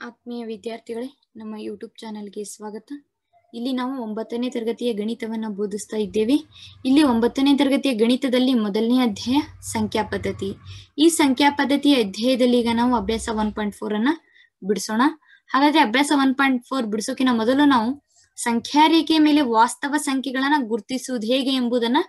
ಆತ್ಮೀಯ ವಿದ್ಯಾರ್ಥಿಗಳೇ, ನಮ್ಮ ಯೂಟ್ಯೂಬ್ ಚಾನೆಲ್ಗೆ ಸ್ವಾಗತ. ಇಲ್ಲಿ ನಾವು 9ನೇ ತರಗತಿಯ ಗಣಿತವನ್ನು ಬೋಧಿಸ್ತಾ ಇದ್ದೇವೆ. ಇಲ್ಲಿ 9ನೇ ತರಗತಿಯ ಗಣಿತದಲ್ಲಿ ಮೊದಲನೇ ಅಧ್ಯಾಯ ಸಂಖ್ಯಾ ಪದ್ಧತಿ. ಈ ಸಂಖ್ಯಾ ಪದ್ಧತಿಯ ಅಧ್ಯಾಯದಲ್ಲಿ ಈಗ ನಾವು ಅಭ್ಯಾಸ 1.4 ಅನ್ನ ಬಿಡಿಸೋಣ. ಹಾಗಾದ್ರೆ ಅಭ್ಯಾಸ 1.4 ಬಿಡಿಸೋಕಿನ ಮೊದಲು ನಾವು ಸಂಖ್ಯಾ ರೇಖೆಯ ಮೇಲೆ ವಾಸ್ತವ ಸಂಖ್ಯೆಗಳನ್ನ ಗುರುತಿಸುವುದು ಹೇಗೆ ಎಂಬುದನ್ನ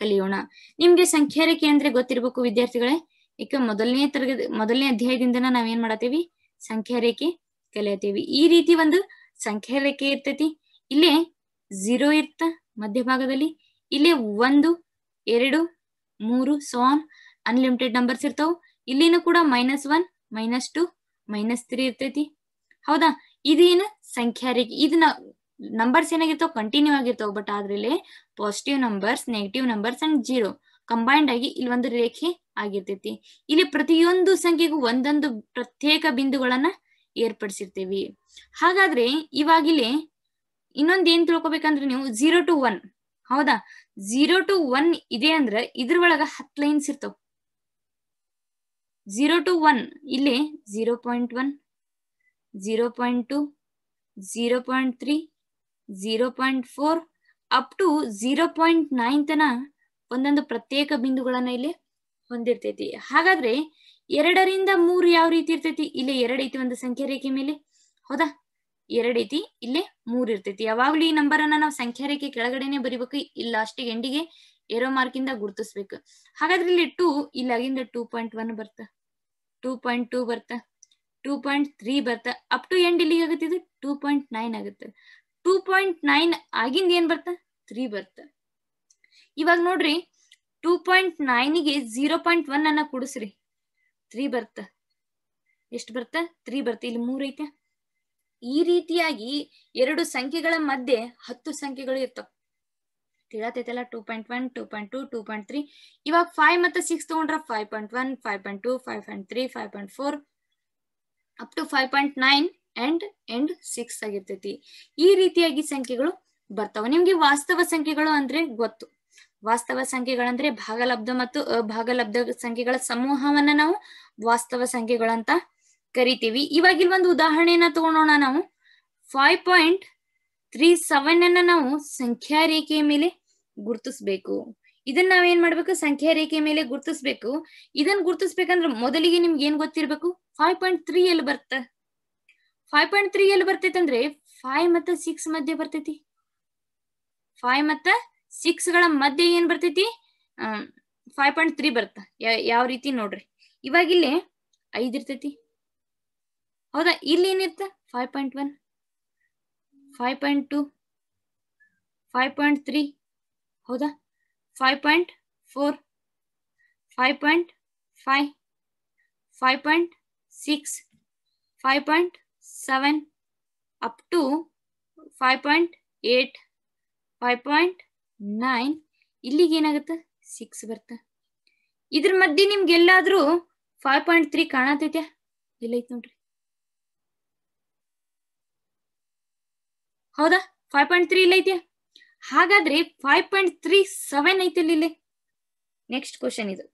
ಕಲಿಯೋಣ. ನಿಮ್ಗೆ ಸಂಖ್ಯಾ ರೇಖೆ ಅಂದ್ರೆ ಗೊತ್ತಿರಬೇಕು ವಿದ್ಯಾರ್ಥಿಗಳೇ. ಈಗ ಮೊದಲನೇ ಅಧ್ಯಾಯದಿಂದ ನಾವೇನ್ ಮಾಡತ್ತೀವಿ, ಸಂಖ್ಯಾ ರೇಖೆ ಕಲಿಯತ್ತೀವಿ. ಈ ರೀತಿ ಒಂದು ಸಂಖ್ಯಾ ರೇಖೆ ಇರ್ತೈತಿ. ಇಲ್ಲೇ 0 ಇರ್ತ ಮಧ್ಯಭಾಗದಲ್ಲಿ, ಇಲ್ಲೇ 1, 2, 3 ಸೊ ಆನ್ ಅನ್ಲಿಮಿಟೆಡ್ ನಂಬರ್ಸ್ ಇರ್ತಾವ. ಇಲ್ಲಿನೂ ಕೂಡ -1, -2, -3 ಇರ್ತೈತಿ. ಹೌದಾ? ಇದೇನು ಸಂಖ್ಯಾ ರೇಖೆ. ಇದನ್ನ ನಂಬರ್ಸ್ ಏನಾಗಿರ್ತಾವ, ಕಂಟಿನ್ಯೂ ಆಗಿರ್ತಾವ. ಬಟ್ ಆದ್ರಲ್ಲಿ positive numbers, negative numbers and 0 combined ಆಗಿ ಇಲ್ಲಿ ಒಂದು ರೇಖೆ ಆಗಿರ್ತೈತಿ. ಇಲ್ಲಿ ಪ್ರತಿಯೊಂದು ಸಂಖ್ಯೆಗೂ ಒಂದೊಂದು ಪ್ರತ್ಯೇಕ ಬಿಂದುಗಳನ್ನ ಏರ್ಪಡಿಸಿರ್ತೀವಿ. ಹಾಗಾದ್ರೆ ಇವಾಗಿಲ್ಲಿ ಇನ್ನೊಂದ್ ಏನ್ ತಿಳ್ಕೊಬೇಕಂದ್ರೆ, ನೀವು 0 to 1, ಹೌದಾ? 0 to 1 ಇದೆ ಅಂದ್ರೆ ಇದ್ರ ಒಳಗ 10 ಲೈನ್ಸ್ ಇರ್ತಾವ. 0 to 1 ಇಲ್ಲಿ 0.1, 0.2, 0.3, 0.4 ಅಪ್ ಟು 0.9 ತನ ಒಂದೊಂದು ಪ್ರತ್ಯೇಕ ಬಿಂದುಗಳನ್ನ ಇಲ್ಲಿ ಹೊಂದಿರ್ತೈತಿ. ಹಾಗಾದ್ರೆ 2ರಿಂದ 3 ಯಾವ ರೀತಿ ಇರ್ತೈತಿ? ಇಲ್ಲಿ 2 ಐತಿ ಒಂದು ಸಂಖ್ಯಾ ರೇಖೆ ಮೇಲೆ, ಹೌದಾ? 2 ಐತಿ, ಇಲ್ಲೇ 3 ಇರ್ತೈತಿ. ಯಾವಾಗ್ಲೂ ಈ ನಂಬರ್ ಅನ್ನ ನಾವು ಸಂಖ್ಯಾ ರೇಖೆ ಕೆಳಗಡೆನೆ ಬರಿಬೇಕು, ಇಲ್ಲ ಲಾಸ್ಟಿಗೆ ಎಂಡಿಗೆ ಏರೋ ಮಾರ್ಕ್ ಇಂದ ಗುರುತಿಸ್ಬೇಕು. ಹಾಗಾದ್ರೆ ಇಲ್ಲಿ 2, ಇಲ್ಲಿ ಆಗಿಂದ 2.1 ಬರ್ತ, 2.2 ಬರ್ತ, 2.3 ಬರ್ತ, ಅಪ್ ಟು ಎಂಡ್ ಇಲ್ಲಿಗೆ ಆಗುತ್ತೆ, ಇದು 2.9 ಆಗುತ್ತೆ. 2.9 ಆಗಿಂದ ಏನ್ ಬರ್ತ? 3 ಬರ್ತ. ಇವಾಗ ನೋಡ್ರಿ, 2.9ಗೆ 0.1 ಅನ್ನ ಕೂಡಿಸ್ರಿ, 3 ಬರ್ತ. ಎಷ್ಟು ಬರ್ತ? 3 ಬರ್ತ. ಇಲ್ಲಿ 3 ಐತೆ. ಈ ರೀತಿಯಾಗಿ ಎರಡು ಸಂಖ್ಯೆಗಳ ಮಧ್ಯೆ 10 ಸಂಖ್ಯೆಗಳು ಇರ್ತಾವ. ತಿಳಿತೈತಲ್ಲ? 2.1, 2.2, 2.3. ಇವಾಗ 5 ಮತ್ತೆ 6 ತಗೊಂಡ್ರ 5.1, 5.2, 5.3, 5.4 ಅಪ್ ಟು 5.9 ಅಂಡ್ 6 ಆಗಿರ್ತೈತಿ. ಈ ರೀತಿಯಾಗಿ ಸಂಖ್ಯೆಗಳು ಬರ್ತಾವ. ನಿಮ್ಗೆ ವಾಸ್ತವ ಸಂಖ್ಯೆಗಳು ಅಂದ್ರೆ ಗೊತ್ತು. ವಾಸ್ತವ ಸಂಖ್ಯೆಗಳಂದ್ರೆ ಭಾಗಲಬ್ಧ ಮತ್ತು ಅಭಾಗಲಬ್ಧ ಸಂಖ್ಯೆಗಳ ಸಮೂಹವನ್ನ ನಾವು ವಾಸ್ತವ ಸಂಖ್ಯೆಗಳಂತ ಕರಿತೀವಿ. ಇವಾಗ ಇಲ್ಲಿ ಒಂದು ಉದಾಹರಣೆಯನ್ನ ತಗೊಳೋಣ. ನಾವು 5.37 ಅನ್ನ ನಾವು ಸಂಖ್ಯಾ ರೇಖೆಯ ಮೇಲೆ ಗುರುತಿಸ್ಬೇಕು. ಇದನ್ನ ನಾವೇನ್ ಮಾಡ್ಬೇಕು? ಸಂಖ್ಯಾ ರೇಖೆಯ ಮೇಲೆ ಗುರುತಿಸ್ಬೇಕು. ಇದನ್ನ ಗುರುತಿಸ್ಬೇಕಂದ್ರೆ ಮೊದಲಿಗೆ ನಿಮ್ಗೆ ಏನ್ ಗೊತ್ತಿರ್ಬೇಕು? 5.3 ಎಲ್ಲಿ ಬರ್ತ? 5.3 ಎಲ್ಲಿ ಬರ್ತೈತಿ ಅಂದ್ರೆ 5 ಮತ್ತು 6 ಮಧ್ಯೆ ಬರ್ತೈತಿ. 5 ಮತ್ತು 6 ಗಳ ಮಧ್ಯೆ ಏನ್ ಬರ್ತೈತಿ? 5.3 ಬರ್ತ. ಯಾವ ರೀತಿ ನೋಡ್ರಿ, ಇವಾಗ ಇಲ್ಲಿ 5 ಇರ್ತೈತಿ, ಹೌದಾ? ಇಲ್ಲಿ ಏನಿರ್ತ? 5.1, 5.2, 5.3, ಹೌದಾ? 5.4, 5.5, 5.6, 5.7 ಅಪ್ ಟು 5.8, 5.9. ಇಲ್ಲಿಗೆ ಏನಾಗುತ್ತೆ? 6 ಬರ್ತ. ಇದ್ರ ಮಧ್ಯೆ ನಿಮ್ಗೆ ಎಲ್ಲಾದ್ರೂ 5.3 ಕಾಣತೈತ್ಯಾ? ಇಲ್ಲ ಐತ್ ನೋಡ್ರಿ, ಹೌದಾ? 5.3 ಇಲ್ಲ ಐತೆ. ಹಾಗಾದ್ರೆ 5.37 ಐತಲ್ಲಿ ಇಲ್ಲಿ. ನೆಕ್ಸ್ಟ್ ಕ್ವಶನ್ ಇದು.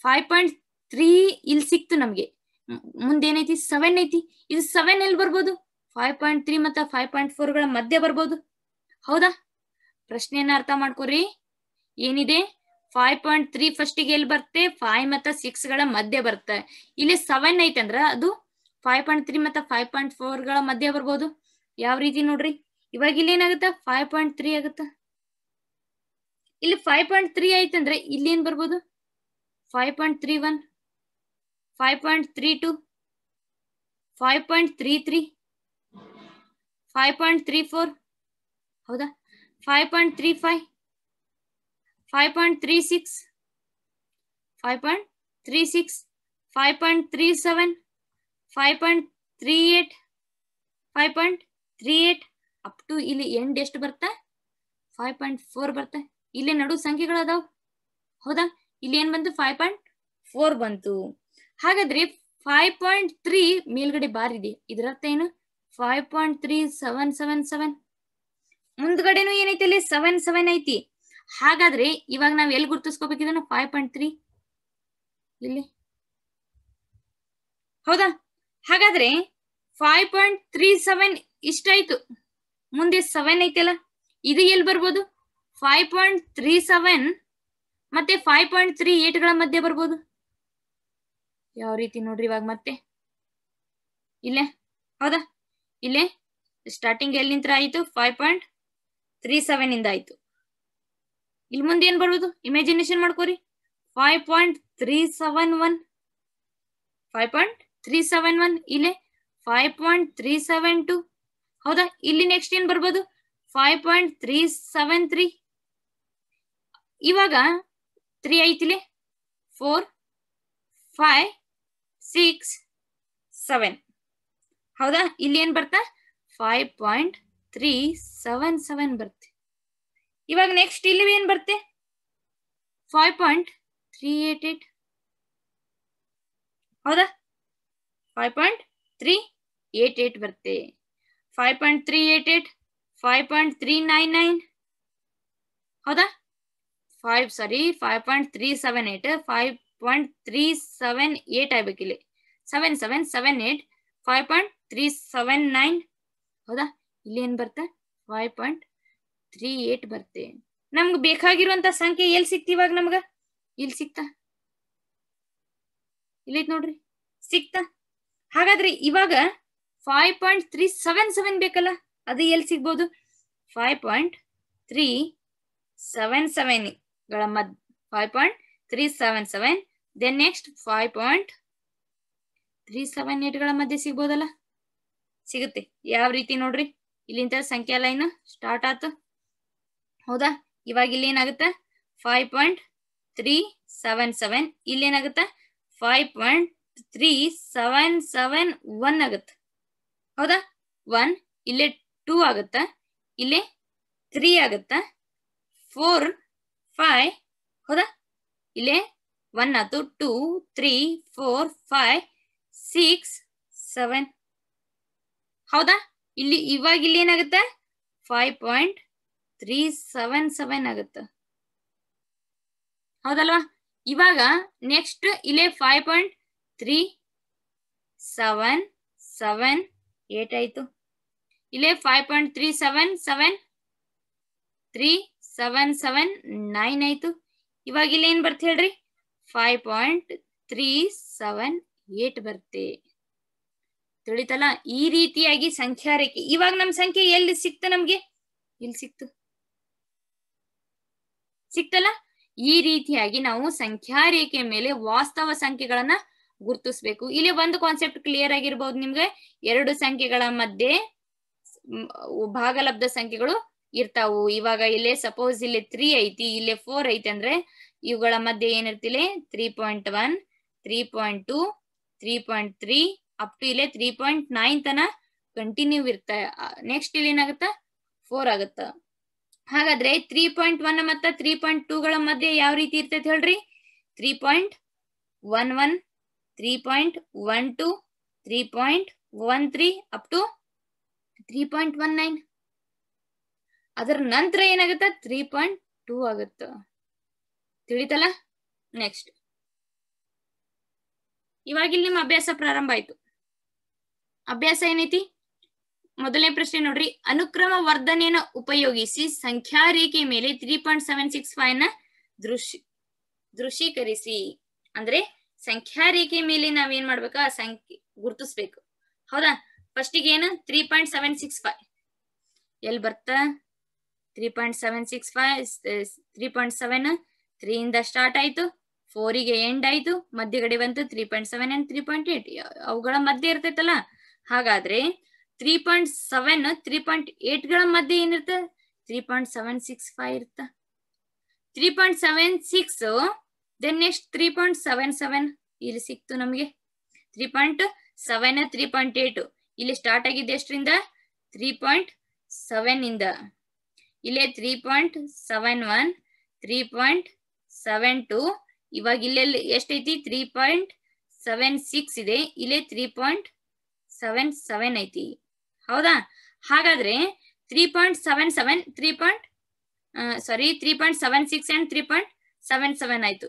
5.3 ಇಲ್ಲಿ ಸಿಕ್ತು ನಮ್ಗೆ. ಮುಂದೇನೈತಿ? 7 ಐತಿ. ಇದು 7 ಎಲ್ಲಿ ಬರ್ಬೋದು? 5.3 ಮತ್ತು 5.4 ಗಳ ಮಧ್ಯೆ ಬರ್ಬೋದು, ಹೌದಾ? ಪ್ರಶ್ನೆಯನ್ನ ಅರ್ಥ ಮಾಡ್ಕೊರಿ. ಏನಿದೆ? 5.3 ಫಸ್ಟಿಗೆ ಎಲ್ಲಿ ಬರುತ್ತೆ? 5 ಮತ್ತು 6 ಗಳ ಮಧ್ಯೆ ಬರುತ್ತೆ. ಇಲ್ಲಿ 7 ಐತೆ ಅಂದ್ರ ಅದು 5.3 ಮತ್ತು 5.4 ಗಳ ಮಧ್ಯೆ ಬರ್ಬೋದು. ಯಾವ ರೀತಿ ನೋಡ್ರಿ, ಇವಾಗ ಇಲ್ಲಿ ಏನಾಗುತ್ತೆ? 5.3 ಆಗುತ್ತೆ. ಇಲ್ಲಿ 5.3 ಐತಂದ್ರೆ ಇಲ್ಲಿ ಏನ್ ಬರ್ಬೋದು? 5.31, 5.32, 5.33, 5.34, ಹೌದಾ? 5.35, 5.36, 5.36, 5.37, 5.38, 5.38 ಅಪ್ ಟು ಇಲ್ಲಿ ಎಂಡ್ ಎಷ್ಟು ಬರ್ತಾ? 5.4 ಬರ್ತಾ. ಇಲ್ಲಿ ನಡು ಸಂಖ್ಯೆಗಳು ಅದಾವ, ಹೌದಾ? ಇಲ್ಲಿ ಏನ್ ಬಂತು? 5.4 ಬಂತು. ಹಾಗಾದ್ರೆ 5.3 ಮೇಲ್ಗಡೆ ಬಾರ್ ಇದೆ. ಇದರ ಅರ್ಥ ಏನು? 5.3777. ಮುಂದ್ಗಡೆನು ಏನೈತಿ? ಇಲ್ಲಿ 7 ಐತಿ. ಹಾಗಾದ್ರೆ ಇವಾಗ ನಾವ್ ಎಲ್ಲಿ ಗುರ್ತಿಸ್ಕೋಬೇಕಿದನ್ನ? 5.3 ಇಲ್ಲಿ, ಹೌದಾ? ಹಾಗಾದ್ರೆ 5.37 ಇಷ್ಟಾಯ್ತು. ಮುಂದೆ 7 ಐತಲ್ಲ, ಇದು ಎಲ್ಲಿ ಬರ್ಬೋದು? 5.37 ಮತ್ತೆ 5.38 ಗಳ ಮಧ್ಯೆ ಬರ್ಬೋದು. ಯಾವ ರೀತಿ ನೋಡ್ರಿ ಇವಾಗ ಮತ್ತೆ ಇಲ್ಲೇ, ಹೌದಾ? ಇಲ್ಲೇ ಸ್ಟಾರ್ಟಿಂಗ್ ಎಲ್ಲಿಂದ ಆಯ್ತು? 5.37 ಇಂದ ಆಯ್ತು. ಇಲ್ಲಿ ಮುಂದೆ ಏನ್ ಬರ್ಬೋದು? ಇಮ್ಯಾಜಿನೇಷನ್ ಮಾಡ್ಕೋರಿ. 5.371 5.371 ಇಲ್ಲೇ 5.372. ಹೌದಾ? ಇಲ್ಲಿ ನೆಕ್ಸ್ಟ್ ಏನ್ ಬರ್ಬೋದು? 5.373. ಇವಾಗ 3 ಐತಿಲೆ, 4 5 6 7. ಹೌದಾ? ಇಲ್ಲಿ ಏನ್ ಬರ್ತಾ? 5.377 ಬರುತ್ತೆ. ಇವಾಗ ನೆಕ್ಸ್ಟ್ ಇಲ್ಲಿ ಏನ್ ಬರುತ್ತೆ? 5.388. ಹೌದಾ? 5.388 ಬರುತ್ತೆ. 5.388 5.399. ಹೌದಾ? 5.378 5.378 ಆಗ್ಬೇಕಿಲ್ಲಿ. 7778 5.379. ಹೌದಾ? ಇಲ್ಲಿ ಏನ್ ಬರ್ತಾ? 5.38 ಬರುತ್ತೆ. ನಮ್ಗೆ ಬೇಕಾಗಿರುವಂತ ಸಂಖ್ಯೆ ಎಲ್ಲಿ ಸಿಕ್ತಿ ಇವಾಗ? ನಮ್ಗ ಇಲ್ಲಿ ಸಿಕ್ತಾ? ಇಲ್ಲೈತ್ ನೋಡ್ರಿ, ಸಿಕ್ತಾ? ಹಾಗಾದ್ರೆ ಇವಾಗ 5.377 ಬೇಕಲ್ಲ, ಅದು ಎಲ್ಲಿ ಸಿಗ್ಬೋದು? 5.377 ಗಳ ಮಧ್ಯ 5.377. ದೆನ್ ನೆಕ್ಸ್ಟ್ 5.378 ಗಳ ಮಧ್ಯೆ ಸಿಗ್ಬೋದಲ್ಲ? ಸಿಗುತ್ತೆ. ಯಾವ ರೀತಿ ನೋಡ್ರಿ, ಇಲ್ಲಿಂದ ಸಂಖ್ಯಾ ಲೈನ್ ಸ್ಟಾರ್ಟ್ ಆತು. ಹೌದಾ? ಇವಾಗ ಇಲ್ಲಿ ಏನಾಗುತ್ತೆ? 5.377. ಇಲ್ಲಿ ಏನಾಗುತ್ತೆ? 5.3771 ಆಗುತ್ತೆ. ಹೌದಾ? 1 ಇಲ್ಲೇ 2 ಆಗುತ್ತಾ, ಇಲ್ಲೇ 3 ಆಗುತ್ತಾ, 4 5. ಹೌದಾ? ಇಲ್ಲೇ 1 ಆತು, 2 3 4 5 6 7. ಹೌದಾ? ಇಲ್ಲಿ ಇವಾಗ ಇಲ್ಲಿ ಏನಾಗುತ್ತೆ? 5.377 ಆಗುತ್ತೆ. ಹೌದಲ್ವಾ? ಇವಾಗ ನೆಕ್ಸ್ಟ್ ಇಲ್ಲೇ 5.377 ಆಯ್ತು. ಇಲ್ಲೇ 5.377 377 ಆಯ್ತು. ಇವಾಗ ಇಲ್ಲಿ ಏನ್ ಬರ್ತ ಹೇಳ್ರಿ? 5.378 ಬರುತ್ತೆ. ತಿಳಿತಲ್ಲ? ಈ ರೀತಿಯಾಗಿ ಸಂಖ್ಯಾ ರೇಖೆ. ಇವಾಗ ನಮ್ ಸಂಖ್ಯೆ ಎಲ್ಲಿ ಸಿಕ್ತ? ನಮ್ಗೆ ಇಲ್ಲಿ ಸಿಕ್ತು. ಸಿಕ್ತಲ್ಲ? ಈ ರೀತಿಯಾಗಿ ನಾವು ಸಂಖ್ಯಾ ರೇಖೆ ಮೇಲೆ ವಾಸ್ತವ ಸಂಖ್ಯೆಗಳನ್ನ ಗುರುತಿಸಬೇಕು. ಇಲ್ಲಿ ಒಂದು ಕಾನ್ಸೆಪ್ಟ್ ಕ್ಲಿಯರ್ ಆಗಿರ್ಬಹುದು ನಿಮ್ಗೆ. ಎರಡು ಸಂಖ್ಯೆಗಳ ಮಧ್ಯೆ ಭಾಗಲಬ್ಧ ಸಂಖ್ಯೆಗಳು ಇರ್ತಾವು. ಇವಾಗ ಇಲ್ಲೇ ಸಪೋಸ್ ಇಲ್ಲಿ 3 ಐತಿ, ಇಲ್ಲೇ 4 ಐತಿ ಅಂದ್ರೆ ಇವುಗಳ ಮಧ್ಯೆ ಏನಿರ್ತಿಲೆ? 3.1 3.2 3.3 ಅಪ್ ಟು ಇಲ್ಲೇ 3.9 ತನ ಕಂಟಿನ್ಯೂ ಇರ್ತ. ನೆಕ್ಸ್ಟ್ ಇಲ್ಲಿ ಏನಾಗುತ್ತ? 4 ಆಗುತ್ತ. ಹಾಗಾದ್ರೆ 3.1 ಮತ್ತ 3.2 ಗಳ ಮಧ್ಯೆ ಯಾವ ರೀತಿ ಇರ್ತೈತೆ ಹೇಳ್ರಿ? 3.11 3.12 3.13 ಅಪ್ ಟು 3.19. ಅದರ ನಂತರ ಏನಾಗುತ್ತ? 3.2 ಆಗುತ್ತ. ತಿಳಿತಲ್ಲ? ನೆಕ್ಸ್ಟ್ ಇವಾಗ ಇಲ್ಲಿ ನಿಮ್ಮ ಅಭ್ಯಾಸ ಪ್ರಾರಂಭ ಆಯ್ತು. ಅಭ್ಯಾಸ ಏನೈತಿ? ಮೊದಲನೇ ಪ್ರಶ್ನೆ ನೋಡ್ರಿ. ಅನುಕ್ರಮ ವರ್ಧನೆಯನ್ನು ಉಪಯೋಗಿಸಿ ಸಂಖ್ಯಾ ರೇಖೆ ಮೇಲೆ 3.765 ನ ದೃಶ್ಯೀಕರಿಸಿ. ಅಂದ್ರೆ ಸಂಖ್ಯಾ ರೇಖೆ ಮೇಲೆ ನಾವೇನ್ ಮಾಡ್ಬೇಕು? ಆ ಸಂಖ್ಯೆ ಗುರುತಿಸ್ಬೇಕು. ಹೌದಾ? ಫಸ್ಟಿಗೆ ಏನು? 3.765 ಎಲ್ಲಿ ಬರ್ತಾ? 3.765 3.7 3 ಇಂದ ಸ್ಟಾರ್ಟ್ ಆಯ್ತು, 4 ಗೆ ಎಂಡ್ ಆಯ್ತು, ಮಧ್ಯಗಡೆ ಬಂತು 3.7 and 3.8. ಅವುಗಳ ಮಧ್ಯೆ ಇರ್ತೈತಲ್ಲ. ಹಾಗಾದ್ರೆ 3.7 3.8 ಗಳ ಮಧ್ಯೆ ಏನಿರುತ್ತೆ? 3.765 ಇರ್ತ. 3.76 ದೆನ್ ನೆಕ್ಸ್ಟ್ 3.77 ಇಲ್ಲಿ ಸಿಕ್ತು ನಮಗೆ. 3.7 3.8 ಇಲ್ಲಿ ಸ್ಟಾರ್ಟ್ ಆಗಿದ್ದೆ ಎಷ್ಟರಿಂದ? 3.7 ಇಂದ. ಇಲ್ಲೇ 3.71 3.72. ಇವಾಗ ಇಲ್ಲೆಲ್ಲಿ ಎಷ್ಟೈತಿ? 3.76 ಇದೆ. ಇಲ್ಲೇ 3.77 ಐತಿ. ಹೌದಾ? ಹಾಗಾದ್ರೆ 3.77 3.76 and 3.77 ಆಯ್ತು.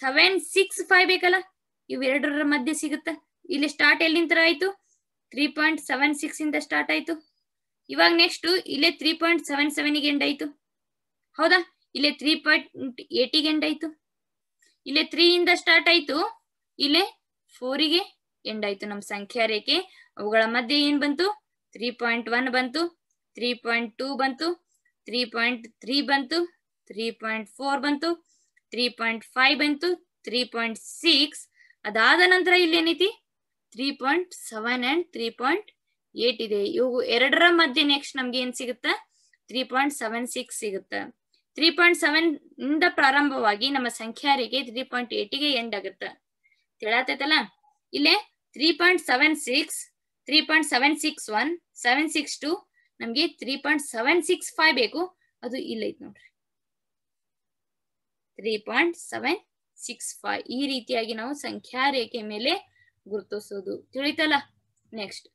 765 ಬೇಕಲ್ಲ? ಇವೆರಡರ ಮಧ್ಯೆ ಸಿಗುತ್ತ. ಇಲ್ಲಿ ಸ್ಟಾರ್ಟ್ ಎಲ್ಲಿಂದ ಆಯ್ತು? 3.76 ಇಂದ ಸ್ಟಾರ್ಟ್ ಆಯ್ತು. ಇವಾಗ ನೆಕ್ಸ್ಟ್ ಇಲ್ಲೇ 3.77 ಗೆ ಎಂಡ್ ಆಯ್ತು. ಹೌದಾ? ಇಲ್ಲೇ 3.80 ಗೆ ಎಂಡ್ ಆಯ್ತು. ಇಲ್ಲೇ 3 ಇಂದ ಸ್ಟಾರ್ಟ್ ಆಯ್ತು, ಇಲ್ಲೇ 4 ಗೆ ಎಂಡ್ ಆಯ್ತು ನಮ್ಮ ಸಂಖ್ಯಾ ರೇಖೆ. ಅವುಗಳ ಮಧ್ಯೆ ಏನ್ ಬಂತು? 3.1 ಬಂತು, 3.2 ಬಂತು, 3.3 ಬಂತು, 3.4 ಬಂತು, 3.5 ಬಂತು, 3.6. ಅದಾದ ನಂತರ ಇಲ್ಲಿ ಏನೈತಿ? 3.7 ಅಂಡ್ 3.8 ಇದೆ. ಇವು ಎರಡರ ಮಧ್ಯೆ ನೆಕ್ಸ್ಟ್ ನಮ್ಗೆ ಏನ್ ಸಿಗುತ್ತ? 3.76 ಸಿಗುತ್ತ. 3.7 ಇಂದ ಪ್ರಾರಂಭವಾಗಿ ನಮ್ಮ ಸಂಖ್ಯಾ ರೇಖೆ 3.8 ಗೆ ಎಂಡ್ ಆಗುತ್ತ. ತಿಳತೈತಲ್ಲ? ಇಲ್ಲೇ 3.76, 3.761, 762, ನಮ್ಗೆ 3.765 ಬೇಕು. ಅದು ಇಲ್ಲೈತ್ ನೋಡ್ರಿ, 3.765. ಈ ರೀತಿಯಾಗಿ ನಾವು ಸಂಖ್ಯಾ ರೇಖೆ ಮೇಲೆ ಗುರುತಿಸೋದು. ತಿಳಿತಲ್ಲ? ನೆಕ್ಸ್ಟ್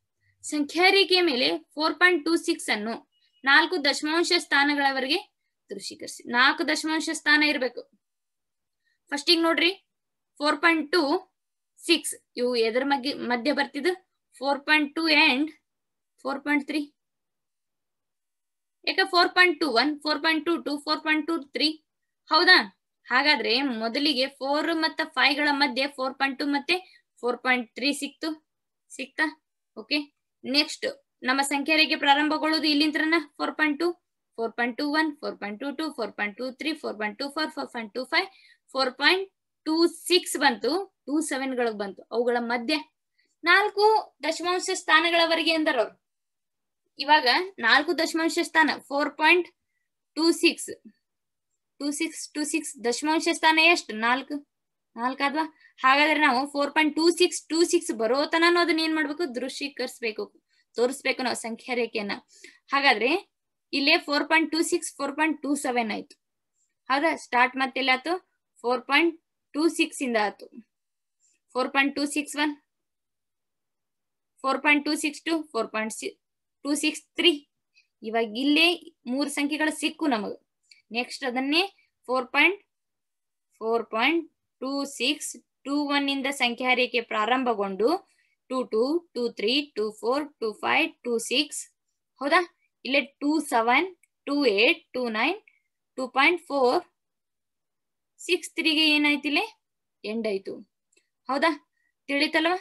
ಸಂಖ್ಯಾ ರೇಖೆಯ ಮೇಲೆ 4.26 ಅನ್ನು 4 ದಶಮಾಂಶ ಸ್ಥಾನಗಳವರೆಗೆ ದೃಶ್ಯೀಕರಿಸಿ. 4 ದಶಮಾಂಶ ಸ್ಥಾನ ಇರಬೇಕು. ಫಸ್ಟ್ ಈಗ ನೋಡ್ರಿ, 4.26 ಇವು ಎದರ ಮಧ್ಯ ಬರ್ತಿದ್ದು? 4.2 ಅಂಡ್ 4.3. ಯಾಕ 4.21, 4.22, 4.23? ಹೌದಾ? ಹಾಗಾದ್ರೆ ಮೊದಲಿಗೆ 4 ಮತ್ತು 5 ಗಳ ಮಧ್ಯೆ 4.2 ಮತ್ತೆ 4.3 ಸಿಕ್ತಾ? ಓಕೆ. ನೆಕ್ಸ್ಟ್ ನಮ್ಮ ಸಂಖ್ಯಾ ರೇಖೆ ಪ್ರಾರಂಭಗೊಳ್ಳೋದು ಇಲ್ಲಿಂತ್ರನ 4.2, 4.21, 4.22, 4.23, 4.24, 4.25, 4.26 ಬಂತು, 27 ಗಳಿಗೆ ಬಂತು. ಅವುಗಳ ಮಧ್ಯೆ 4 ದಶಮಾಂಶ ಸ್ಥಾನಗಳವರೆಗೆ ಎಂದರು. ಇವಾಗ 4 ದಶಮಾಂಶ ಸ್ಥಾನ 4.26, 26 ದಶಮಾಂಶ ಸ್ಥಾನ ಎಷ್ಟು? 4 ಆದ್ವಾ? ಹಾಗಾದ್ರೆ ನಾವು 4.26 ಬರೋತನ ಅದನ್ನ ಏನ್ ಮಾಡ್ಬೇಕು? ದೃಶ್ಯೀಕರಿಸಬೇಕು, ತೋರಿಸ್ಬೇಕು ನಾವು ಸಂಖ್ಯಾ ರೇಖೆಯನ್ನ. ಹಾಗಾದ್ರೆ ಇಲ್ಲೇ 4.26, 4.27 ಆಯ್ತು. ಹೌದಾ? ಸ್ಟಾರ್ಟ್ ಮತ್ತೆ ಎಲ್ಲ ಆಯ್ತು? 4.26 ಇಂದ ಆಯ್ತು. 4.261, 4.262, 4.263. ಇವಾಗ ಇಲ್ಲೇ 3 ಸಂಖ್ಯೆಗಳು ಸಿಕ್ಕು ನಮಗ. ನೆಕ್ಸ್ಟ್ ಅದನ್ನೇ 4.2621 ಇಂದ ಸಂಖ್ಯಾ ರೇಖೆ ಪ್ರಾರಂಭಗೊಂಡು 22, 23, 24, 25, 26. ಹೌದಾ? ಇಲ್ಲೇ 27, 28, 29, 2.463 ಗೆ ಏನಾಯ್ತು? ಇಲ್ಲೇ ಎಂಡ್ ಆಯ್ತು. ಹೌದಾ? ತಿಳಿತಲ್ವಾ?